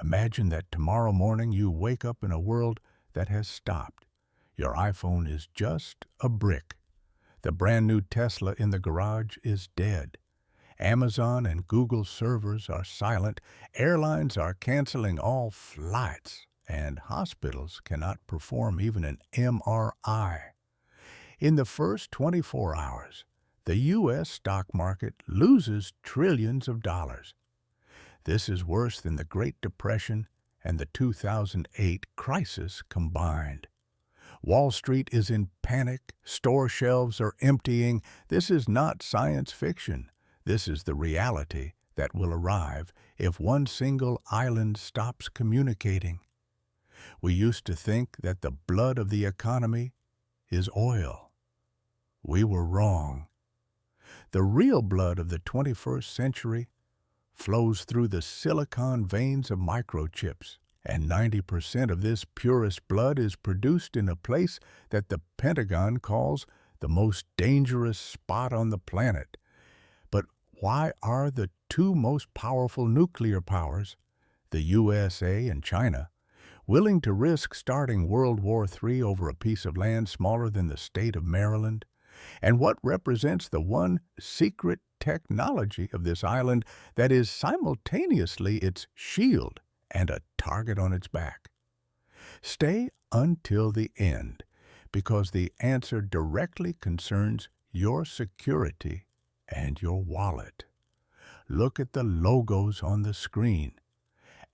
Imagine that tomorrow morning you wake up in a world that has stopped. Your iPhone is just a brick. The brand new Tesla in the garage is dead. Amazon and Google servers are silent. Airlines are canceling all flights. And hospitals cannot perform even an MRI. In the first 24 hours, the U.S. stock market loses trillions of dollars. This is worse than the Great Depression and the 2008 crisis combined. Wall Street is in panic. Store shelves are emptying. This is not science fiction. This is the reality that will arrive if one single island stops communicating. We used to think that the blood of the economy is oil. We were wrong. The real blood of the 21st century flows through the silicon veins of microchips, and 90% of this purest blood is produced in a place that the Pentagon calls the most dangerous spot on the planet. But why are the two most powerful nuclear powers, the USA and China, willing to risk starting World War III over a piece of land smaller than the state of Maryland? And what represents the one secret technology of this island that is simultaneously its shield and a target on its back? Stay until the end, because the answer directly concerns your security and your wallet. Look at the logos on the screen.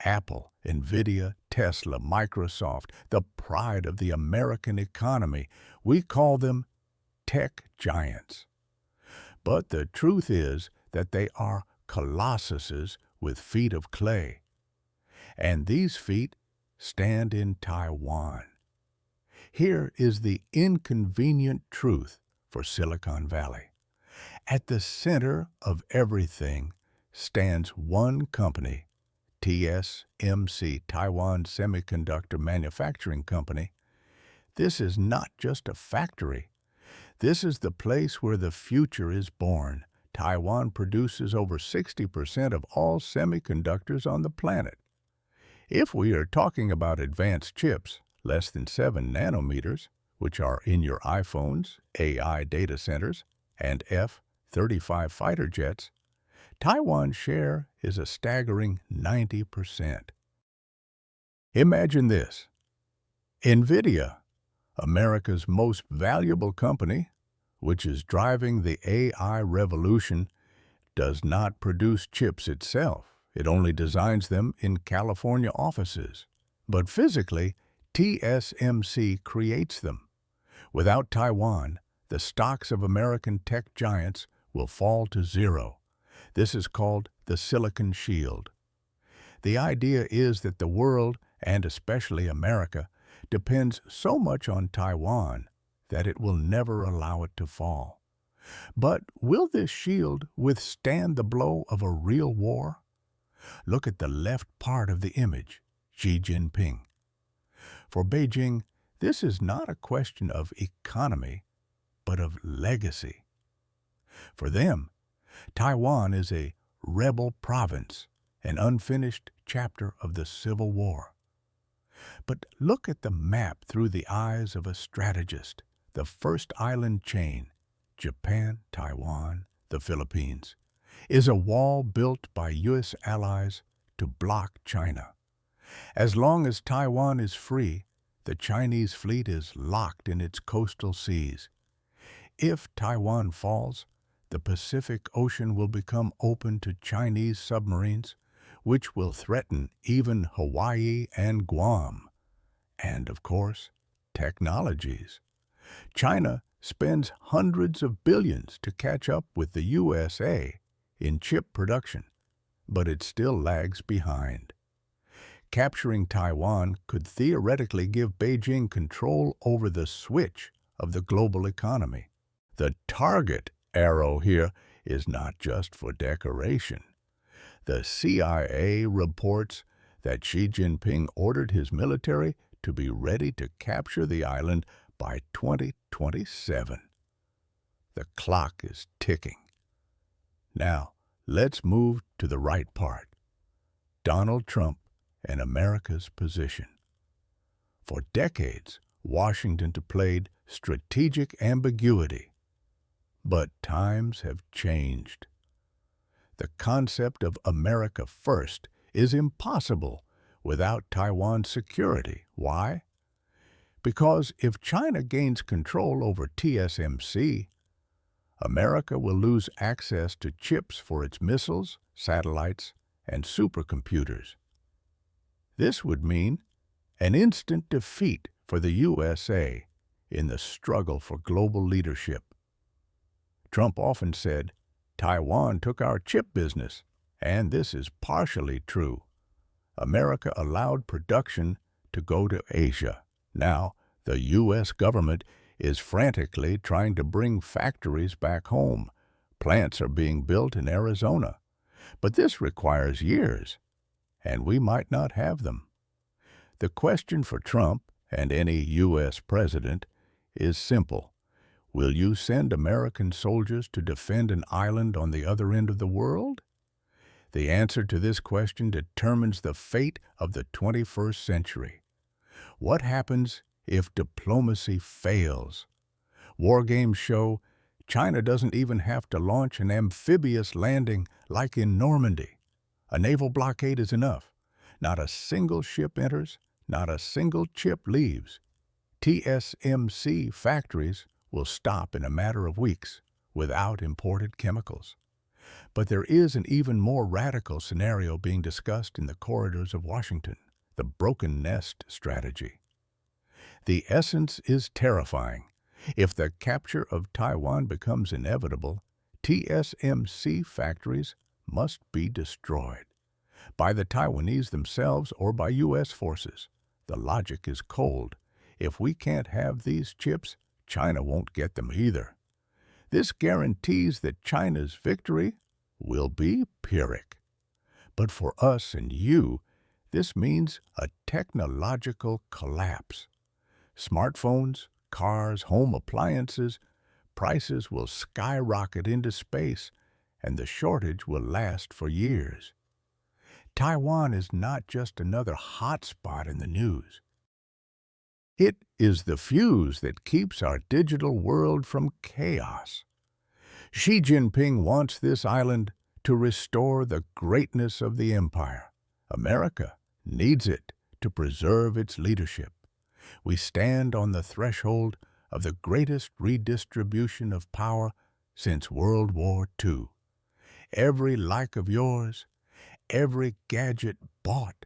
Apple, Nvidia, Tesla, Microsoft, the pride of the American economy. We call them tech giants. But the truth is that they are colossuses with feet of clay. And these feet stand in Taiwan. Here is the inconvenient truth for Silicon Valley. At the center of everything stands one company, TSMC, Taiwan Semiconductor Manufacturing Company. This is not just a factory. This is the place where the future is born. Taiwan produces over 60% of all semiconductors on the planet. If we are talking about advanced chips, less than 7 nanometers, which are in your iPhones, AI data centers, and F-35 fighter jets, Taiwan's share is a staggering 90%. Imagine this. NVIDIA, America's most valuable company, which is driving the AI revolution, does not produce chips itself. It only designs them in California offices. But physically, TSMC creates them. Without Taiwan, the stocks of American tech giants will fall to zero. This is called the Silicon Shield. The idea is that the world, and especially America, depends so much on Taiwan that it will never allow it to fall. But will this shield withstand the blow of a real war? Look at the left part of the image, Xi Jinping. For Beijing, this is not a question of economy, but of legacy. For them, Taiwan is a rebel province, an unfinished chapter of the Civil War. But look at the map through the eyes of a strategist. The first island chain, Japan, Taiwan, the Philippines, is a wall built by U.S. allies to block China. As long as Taiwan is free, the Chinese fleet is locked in its coastal seas. If Taiwan falls, the Pacific Ocean will become open to Chinese submarines, which will threaten even Hawaii and Guam. And, of course, technologies. China spends hundreds of billions to catch up with the USA in chip production, but it still lags behind. Capturing Taiwan could theoretically give Beijing control over the switch of the global economy. The target arrow here is not just for decoration. The CIA reports that Xi Jinping ordered his military to be ready to capture the island by 2027. The clock is ticking. Now, let's move to the right part. Donald Trump and America's position. For decades, Washington played strategic ambiguity, but times have changed. The concept of America first is impossible without Taiwan's security. Why? Because if China gains control over TSMC, America will lose access to chips for its missiles, satellites, and supercomputers. This would mean an instant defeat for the USA in the struggle for global leadership. Trump often said, "Taiwan took our chip business," and this is partially true. America allowed production to go to Asia. Now, the U.S. government is frantically trying to bring factories back home. Plants are being built in Arizona. But this requires years, and we might not have them. The question for Trump and any U.S. president is simple. Will you send American soldiers to defend an island on the other end of the world? The answer to this question determines the fate of the 21st century. What happens if diplomacy fails? War games show China doesn't even have to launch an amphibious landing like in Normandy. A naval blockade is enough. Not a single ship enters, not a single chip leaves. TSMC factories will stop in a matter of weeks without imported chemicals. But there is an even more radical scenario being discussed in the corridors of Washington, the broken nest strategy. The essence is terrifying. If the capture of Taiwan becomes inevitable, TSMC factories must be destroyed by the Taiwanese themselves or by U.S. forces. The logic is cold. If we can't have these chips, China won't get them either. This guarantees that China's victory will be Pyrrhic. But for us and you, this means a technological collapse. Smartphones, cars, home appliances, prices will skyrocket into space, and the shortage will last for years. Taiwan is not just another hotspot in the news. It is the fuse that keeps our digital world from chaos. Xi Jinping wants this island to restore the greatness of the empire. America needs it to preserve its leadership. We stand on the threshold of the greatest redistribution of power since World War II. Every like of yours, every gadget bought,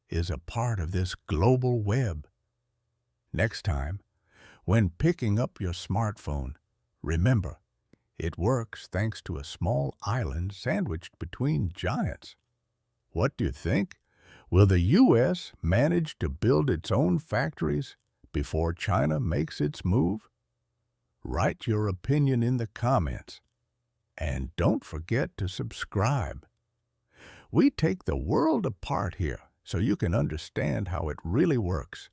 is a part of this global web. Next time, when picking up your smartphone, remember, it works thanks to a small island sandwiched between giants. What do you think? Will the U.S. manage to build its own factories before China makes its move? Write your opinion in the comments. And don't forget to subscribe. We take the world apart here so you can understand how it really works.